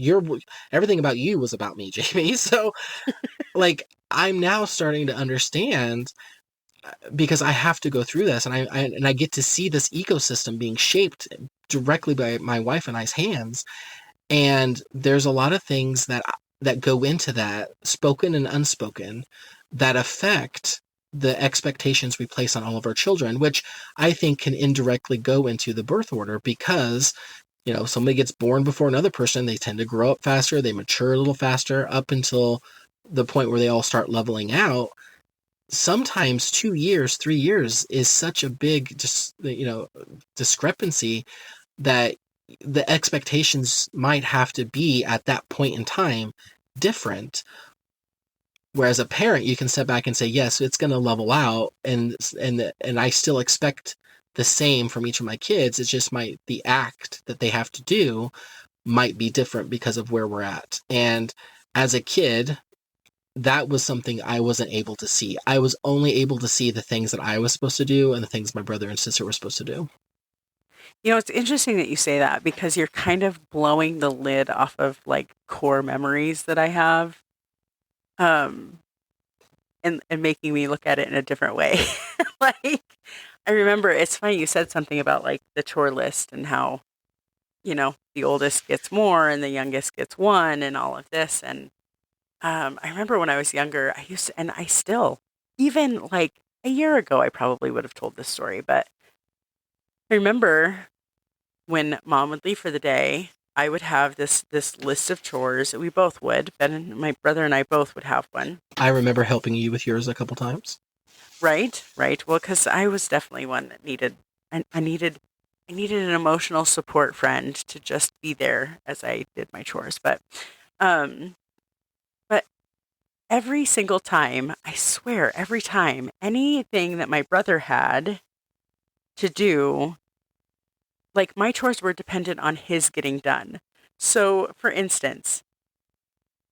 everything about you was about me, Jamie. So like I'm now starting to understand because I have to go through this, and I get to see this ecosystem being shaped directly by my wife and I's hands. And there's a lot of things that go into that, spoken and unspoken, that affect the expectations we place on all of our children, which I think can indirectly go into the birth order because somebody gets born before another person, they tend to grow up faster, they mature a little faster up until the point where they all start leveling out. Sometimes 2 years, 3 years is such a big just discrepancy that the expectations might have to be at that point in time different. Whereas a parent, you can step back and say, yes, it's going to level out, and I still expect the same from each of my kids. It's just the act that they have to do might be different because of where we're at. And as a kid, that was something I wasn't able to see. I was only able to see the things that I was supposed to do and the things my brother and sister were supposed to do. it's interesting that you say that because you're kind of blowing the lid off of like core memories that I have, um, and making me look at it in a different way. Like, I remember it's funny you said something about like the chore list and how, the oldest gets more and the youngest gets one and all of this. And I remember when I was younger, I used to, and I still, even like a year ago, I probably would have told this story, but I remember when mom would leave for the day, I would have this list of chores. We both would. Ben and my brother and I both would have one. I remember helping you with yours a couple times. Right, right. Well, because I was definitely one that needed. I needed. I needed an emotional support friend to just be there as I did my chores. Um, but every single time, I swear, every time, anything that my brother had to do, like my chores were dependent on his getting done. So, for instance,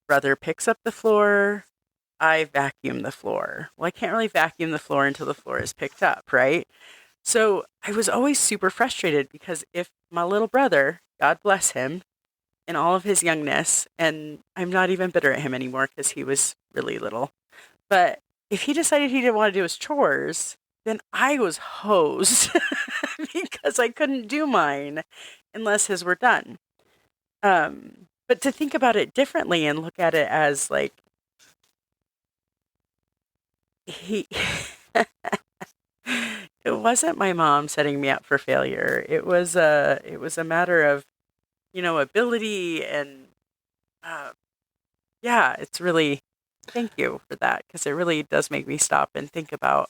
brother picks up the floor, I vacuum the floor. Well, I can't really vacuum the floor until the floor is picked up, right? So I was always super frustrated because if my little brother, God bless him, in all of his youngness, and I'm not even bitter at him anymore because he was really little, but if he decided he didn't want to do his chores, then I was hosed because I couldn't do mine unless his were done. But to think about it differently and look at it as like he it wasn't my mom setting me up for failure. It was a matter of, ability and uh yeah, it's really thank you for that because it really does make me stop and think about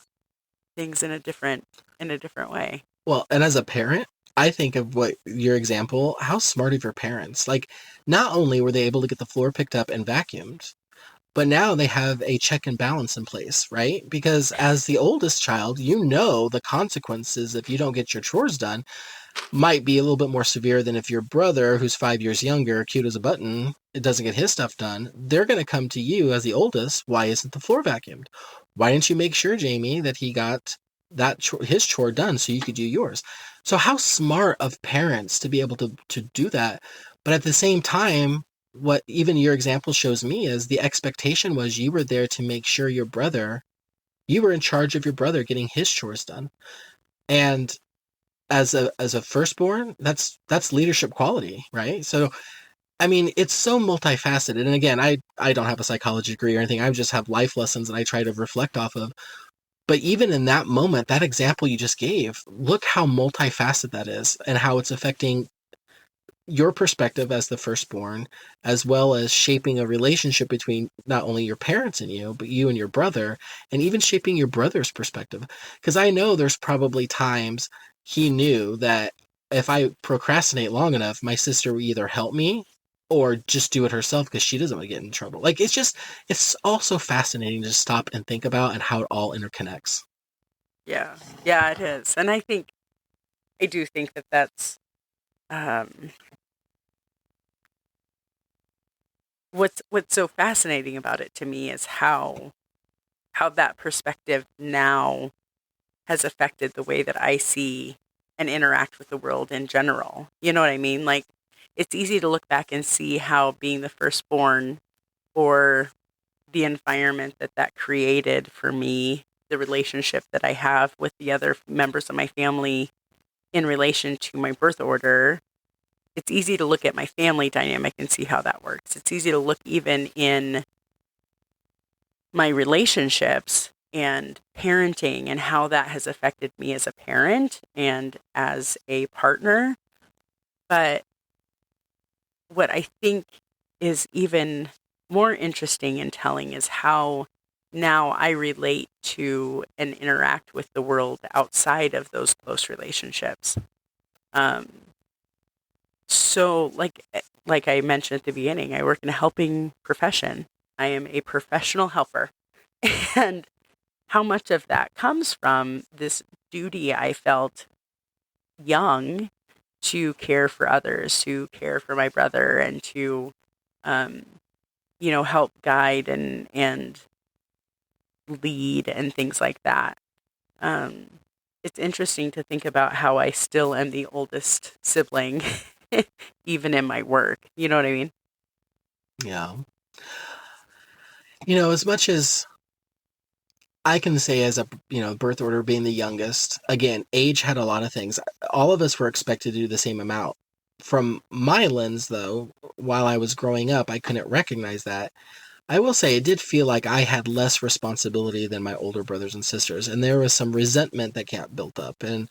things in a different way. Well, and as a parent, I think of what your example, how smart of your parents. Like, not only were they able to get the floor picked up and vacuumed, but now they have a check and balance in place, right? Because as the oldest child, you know the consequences if you don't get your chores done might be a little bit more severe than if your brother, who's 5 years younger, cute as a button, it doesn't get his stuff done. They're going to come to you as the oldest. Why isn't the floor vacuumed? Why didn't you make sure, Jamie, that he got his chore done so you could do yours? So how smart of parents to be able to do that. But at the same time, what even your example shows me is the expectation was you were there to make sure you were in charge of your brother getting his chores done. And as a firstborn, that's leadership quality, right? So I mean, it's so multifaceted. And again, I don't have a psychology degree or anything. I just have life lessons that I try to reflect off of. But even in that moment, that example you just gave, look how multifaceted that is and how it's affecting your perspective as the firstborn, as well as shaping a relationship between not only your parents and you, but you and your brother, and even shaping your brother's perspective. Because I know there's probably times he knew that if I procrastinate long enough, my sister will either help me or just do it herself because she doesn't want to get in trouble. Like, it's also fascinating to stop and think about and how it all interconnects. Yeah. Yeah, it is. And I do think that that's um what's so fascinating about it to me is how that perspective now has affected the way that I see and interact with the world in general. You know what I mean? Like, it's easy to look back and see how being the firstborn or the environment that created for me, the relationship that I have with the other members of my family in relation to my birth order. It's easy to look at my family dynamic and see how that works. It's easy to look even in my relationships and parenting and how that has affected me as a parent and as a partner. But what I think is even more interesting and telling is how now I relate to and interact with the world outside of those close relationships. Um, so, like I mentioned at the beginning, I work in a helping profession. I am a professional helper, and how much of that comes from this duty I felt young to care for others, to care for my brother, and to, um, help guide and lead and things like that. Um, it's interesting to think about how I still am the oldest sibling, even in my work. You know what I mean? Yeah. As much as I can say as a birth order being the youngest, again, age had a lot of things. All of us were expected to do the same amount. From my lens, though, while I was growing up, I couldn't recognize that. I will say it did feel like I had less responsibility than my older brothers and sisters, and there was some resentment that got built up. And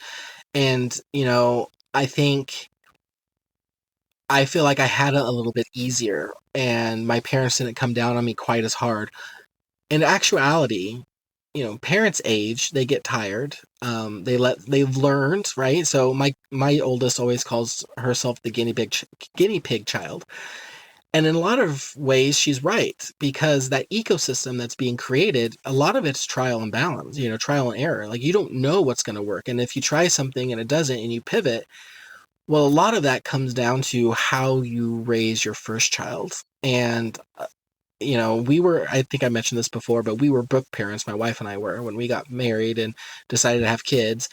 I think I feel like I had it a little bit easier, and my parents didn't come down on me quite as hard. In actuality, parents age, they get tired. They've learned, right? So my oldest always calls herself the guinea pig child. And in a lot of ways, she's right, because that ecosystem that's being created, a lot of it's trial and balance, trial and error. Like, you don't know what's going to work. And if you try something and it doesn't and you pivot, well, a lot of that comes down to how you raise your first child. And, I think I mentioned this before, but we were book parents, my wife and I were, when we got married and decided to have kids.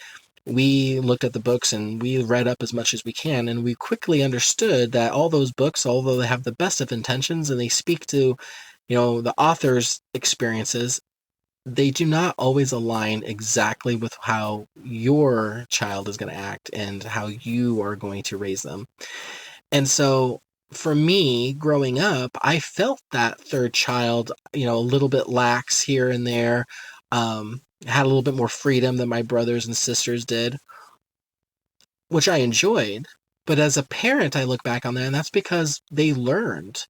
We looked at the books and we read up as much as we can, and we quickly understood that all those books, although they have the best of intentions and they speak to, the author's experiences, they do not always align exactly with how your child is going to act and how you are going to raise them. And so for me, growing up, I felt that third child, a little bit lax here and there, had a little bit more freedom than my brothers and sisters did, which I enjoyed. But as a parent, I look back on that, and that's because they learned.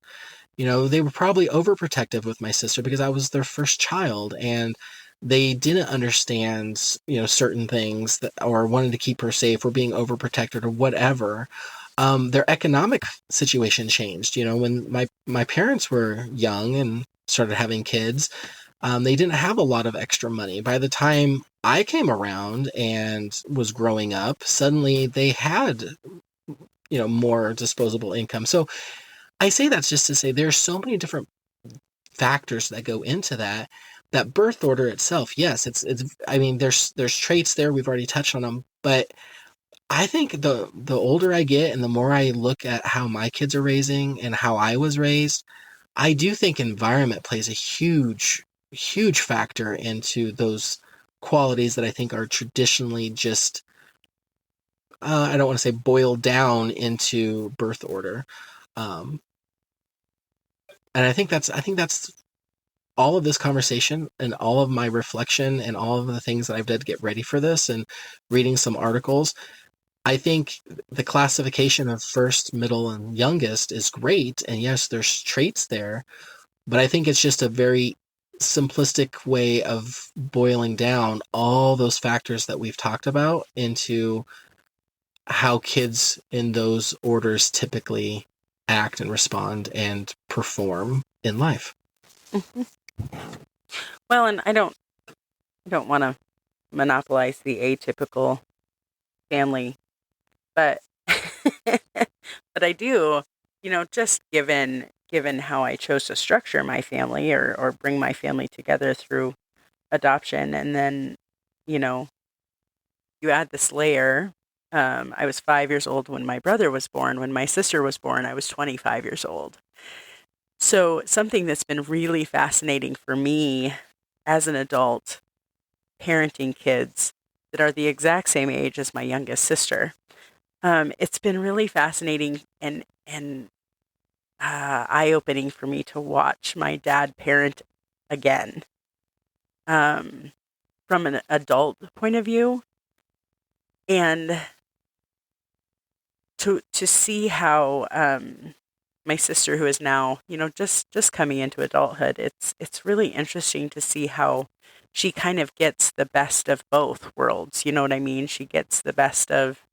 They were probably overprotective with my sister because I was their first child, and they didn't understand, certain things or wanted to keep her safe or being overprotected or whatever. Their economic situation changed. When my parents were young and started having kids, they didn't have a lot of extra money. By the time I came around and was growing up, suddenly they had, more disposable income. So I say that's just to say there's so many different factors that go into that. That birth order itself, yes, it's. I mean, there's traits there. We've already touched on them, but I think the older I get and the more I look at how my kids are raising and how I was raised, I do think environment plays a huge factor into those qualities that I think are traditionally just I don't want to say boiled down into birth order. Um, and I think that's all of this conversation and all of my reflection and all of the things that I've done to get ready for this and reading some articles. I think the classification of first, middle, and youngest is great. And yes, there's traits there, but I think it's just a very simplistic way of boiling down all those factors that we've talked about into how kids in those orders typically act and respond and perform in life. Mhm. Well, and I don't want to monopolize the atypical family, but but I do, just given how I chose to structure my family or bring my family together through adoption, and then, you know, you add this layer. I was 5 years old when my brother was born. When my sister was born, I was 25 years old. So something that's been really fascinating for me as an adult parenting kids that are the exact same age as my youngest sister. It's been really fascinating and eye opening for me to watch my dad parent again, um, from an adult point of view, and to see how my sister, who is now just coming into adulthood, it's really interesting to see how she kind of gets the best of both worlds. You know what I mean? She gets the best of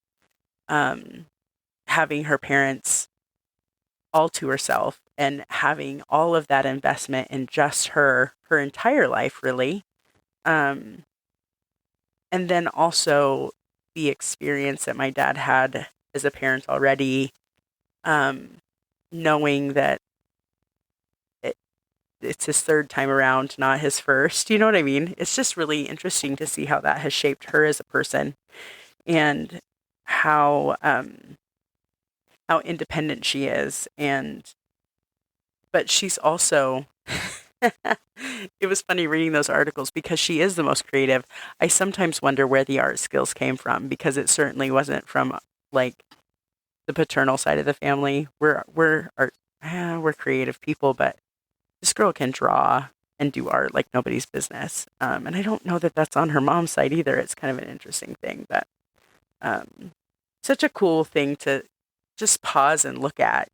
um, having her parents all to herself and having all of that investment in just her entire life, really. Um, and then also the experience that my dad had as a parent already, um, knowing that it, it's his third time around, not his first. You know what I mean? It's just really interesting to see how that has shaped her as a person, and how independent she is, and but she's also it was funny reading those articles because she is the most creative. I sometimes wonder where the art skills came from, because it certainly wasn't from, like, the paternal side of the family. We're creative people, but this girl can draw and do art like nobody's business. And I don't know that that's on her mom's side either. It's kind of an interesting thing, but um, such a cool thing to just pause and look at.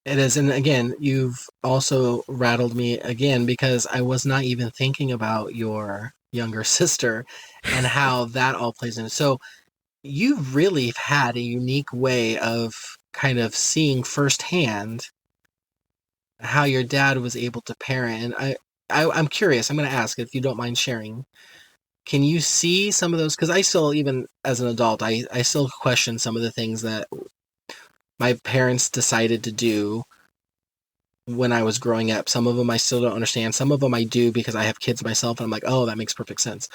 It is. And again, you've also rattled me again because I was not even thinking about your younger sister and how that all plays in. So you really had a unique way of kind of seeing firsthand how your dad was able to parent. And I'm curious. I'm going to ask if you don't mind sharing. Can you see some of those? Because I still, even as an adult, I still question some of the things that my parents decided to do when I was growing up. Some of them I still don't understand. Some of them I do because I have kids myself, and I'm like, oh, that makes perfect sense.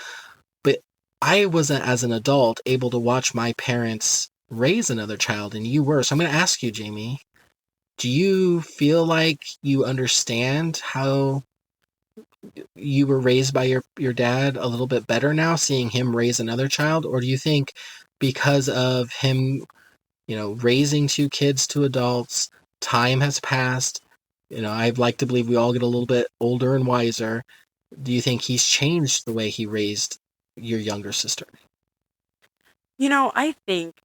But I wasn't, as an adult, able to watch my parents raise another child, and you were. So I'm going to ask you, Jamie, do you feel like you understand how you were raised by your dad a little bit better now, seeing him raise another child? Or do you think because of him, raising two kids to adults, time has passed? I'd like to believe we all get a little bit older and wiser. Do you think he's changed the way he raised your younger sister? I think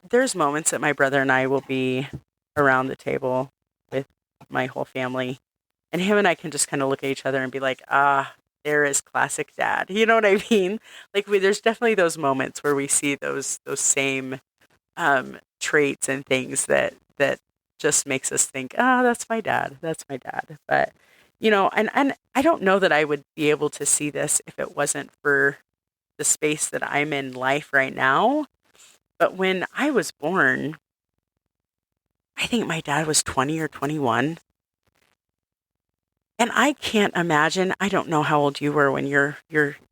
there's moments that my brother and I will be around the table with my whole family, and him and I can just kind of look at each other and be like, ah, there is classic dad. You know what I mean? Like there's definitely those moments where we see those same traits and things that just makes us think, ah, that's my dad. That's my dad. But and I don't know that I would be able to see this if it wasn't for the space that I'm in life right now. But when I was born, I think my dad was 20 or 21. And I can't imagine, I don't know how old you were when your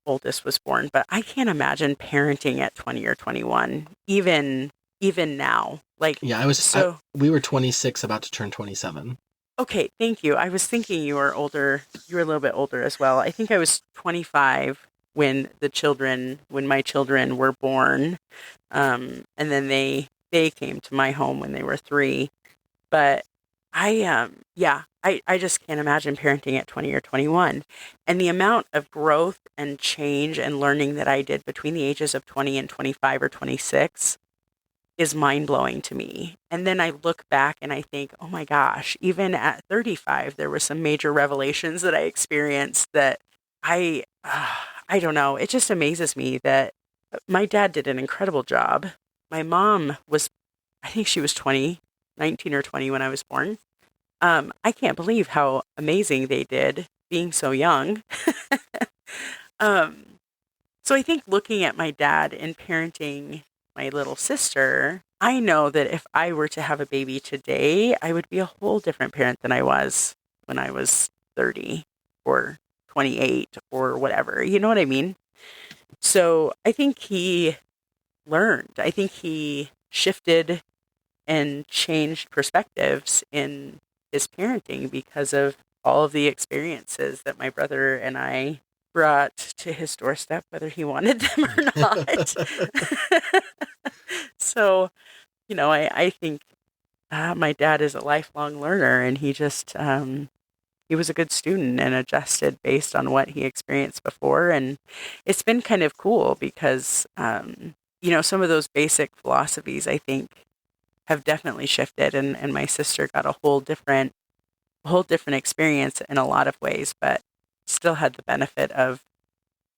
oldest was born, but I can't imagine parenting at 20 or 21, even now. Like, Yeah, we were 26, about to turn 27. okay, thank you. I was thinking you were older. You were a little bit older as well. I think I was 25 when my children were born. And then they came to my home when they were 3. But I just can't imagine parenting at 20 or 21. And the amount of growth and change and learning that I did between the ages of 20 and 25 or 26 is mind blowing to me. And then I look back and I think, oh my gosh, even at 35, there were some major revelations that I experienced that I don't know. It just amazes me that my dad did an incredible job. My mom was, I think she was 20, 19 or 20 when I was born. I can't believe how amazing they did being so young. um, so I think looking at my dad and parenting my little sister, I know that if I were to have a baby today, I would be a whole different parent than I was when I was 30 or 28 or whatever. You know what I mean? So I think he learned. I think he shifted and changed perspectives in his parenting because of all of the experiences that my brother and I brought to his doorstep, whether he wanted them or not. So, I think my dad is a lifelong learner, and he was a good student and adjusted based on what he experienced before. And it's been kind of cool because, some of those basic philosophies, I think, have definitely shifted. And my sister got a whole different experience in a lot of ways, but still had the benefit of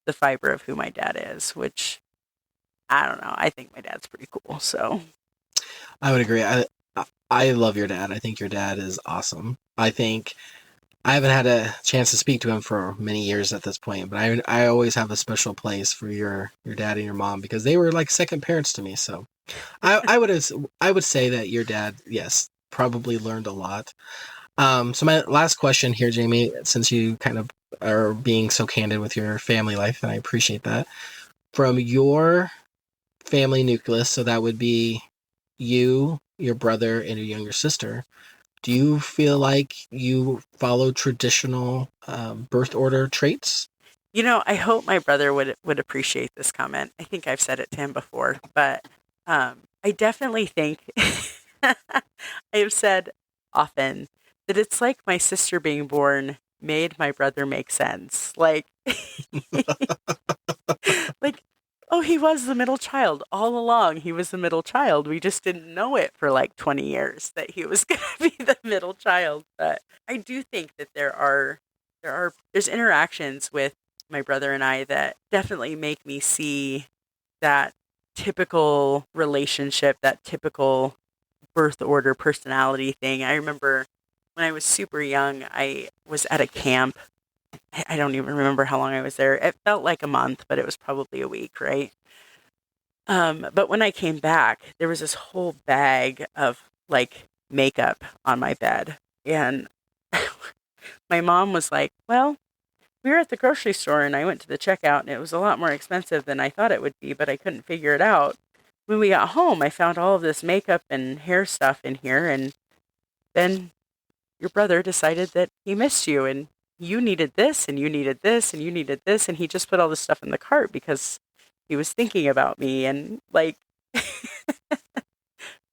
the fiber of who my dad is, which I don't know. I think my dad's pretty cool. So I would agree. I love your dad. I think your dad is awesome. I think I haven't had a chance to speak to him for many years at this point, but I always have a special place for your dad and your mom because they were like second parents to me. So I would say that your dad, yes, probably learned a lot. So my last question here, Jamie, since you kind of are being so candid with your family life, and I appreciate that. From your family nucleus, so that would be you, your brother, and your younger sister. Do you feel like you follow traditional birth order traits? I hope my brother would appreciate this comment. I think I've said it to him before, but I definitely think I have said often that it's like my sister being born made my brother make sense. Like, like Oh, he was the middle child all along. He was the middle child. We just didn't know it for like 20 years that he was going to be the middle child. But I do think that there's interactions with my brother and I that definitely make me see that typical relationship, that typical birth order personality thing. I remember when I was super young, I was at a camp. I don't even remember how long I was there. It felt like a month, but it was probably a week, right? But when I came back, there was this whole bag of like makeup on my bed. And my mom was like, well, we were at the grocery store and I went to the checkout and it was a lot more expensive than I thought it would be, but I couldn't figure it out. When we got home, I found all of this makeup and hair stuff in here. And then your brother decided that he missed you and you needed this and you needed this and you needed this. And he just put all this stuff in the cart because he was thinking about me. And like,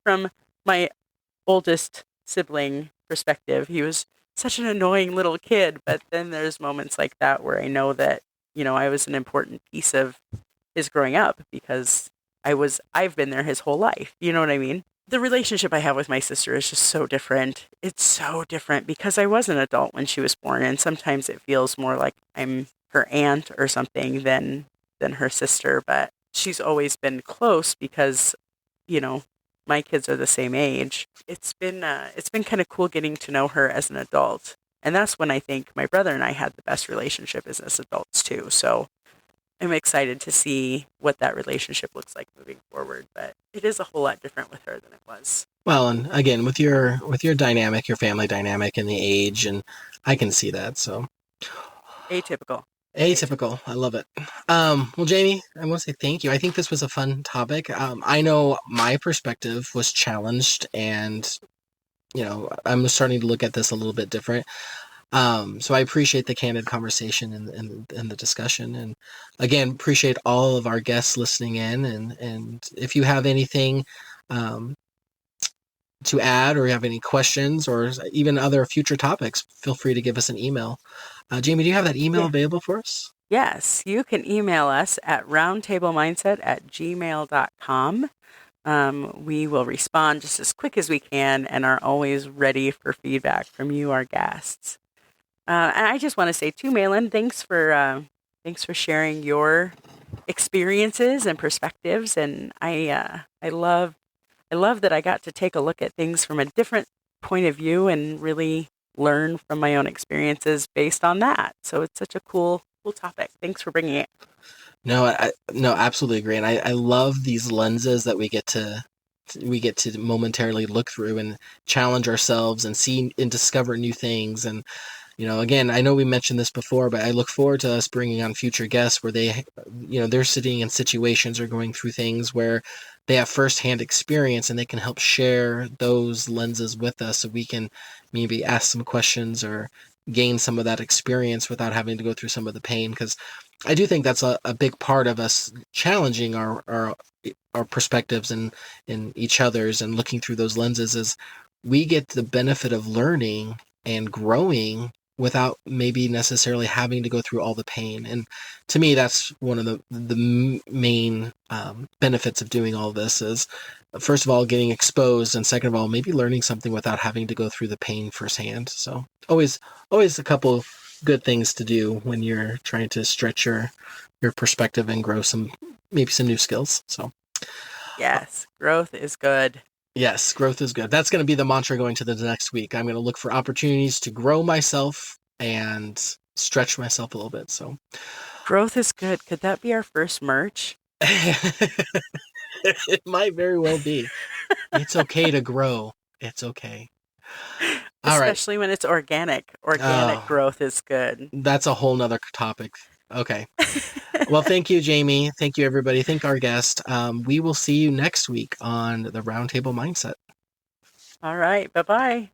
from my oldest sibling perspective, he was such an annoying little kid. But then there's moments like that where I know that, I was an important piece of his growing up because I've been there his whole life. You know what I mean? The relationship I have with my sister is just so different. It's so different because I was an adult when she was born, and sometimes it feels more like I'm her aunt or something than her sister, but she's always been close because, you know, my kids are the same age. It's been kind of cool getting to know her as an adult. And that's when I think my brother and I had the best relationship as adults too. So I'm excited to see what that relationship looks like moving forward, but it is a whole lot different with her than it was. Well, and again, with your dynamic, your family dynamic, and the age, and I can see that. So Atypical. atypical, I love it. Well, Jamie, I want to say thank you. I think this was a fun topic. I know my perspective was challenged, and I'm starting to look at this a little bit different. So I appreciate the candid conversation and the discussion, and again appreciate all of our guests listening in. And if you have anything um, to add, or you have any questions, or even other future topics, feel free to give us an email. Jamie, do you have that email Yeah. available for us? Yes, you can email us at roundtablemindset@gmail.com. We will respond just as quick as we can and are always ready for feedback from you, our guests. And I just want to say too, Malin, thanks for sharing your experiences and perspectives. And I love that I got to take a look at things from a different point of view and really learn from my own experiences based on that. So it's such a cool topic. Thanks for bringing it. No, no, absolutely agree, and I love these lenses that we get to momentarily look through and challenge ourselves and see and discover new things. And again, I know we mentioned this before, but I look forward to us bringing on future guests where they're sitting in situations or going through things where they have firsthand experience and they can help share those lenses with us so we can maybe ask some questions or gain some of that experience without having to go through some of the pain. Because I do think that's a big part of us challenging our perspectives and in each other's and looking through those lenses is we get the benefit of learning and growing without maybe necessarily having to go through all the pain. And to me, that's one of the main benefits of doing all this is, first of all, getting exposed, and second of all, maybe learning something without having to go through the pain firsthand. So always a couple good things to do when you're trying to stretch your perspective and grow maybe some new skills. So Yes, growth is good. yes, growth is good. That's going to be the mantra going to the next week. I'm going to look for opportunities to grow myself and stretch myself a little bit. So Growth is good. Could that be our first merch? it might very well be. It's okay to grow. It's okay. All right. Especially when it's organic. Organic Oh, growth is good. that's a whole nother topic. Okay. Well, thank you, Jamie. Thank you, everybody. Thank our guest. We will see you next week on the Roundtable Mindset. All right. Bye-bye.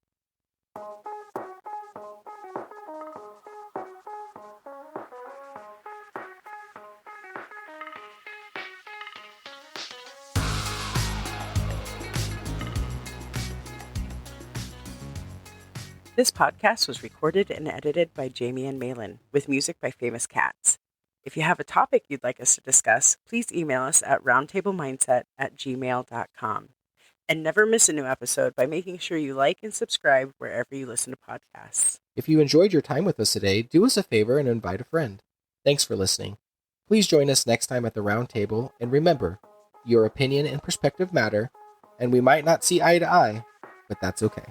This podcast was recorded and edited by Jamie and Malin, with music by Famous Cats. If you have a topic you'd like us to discuss, please email us at roundtablemindset@gmail.com. And never miss a new episode by making sure you like and subscribe wherever you listen to podcasts. If you enjoyed your time with us today, do us a favor and invite a friend. Thanks for listening. Please join us next time at the round table, and remember, your opinion and perspective matter, and we might not see eye to eye, but that's okay.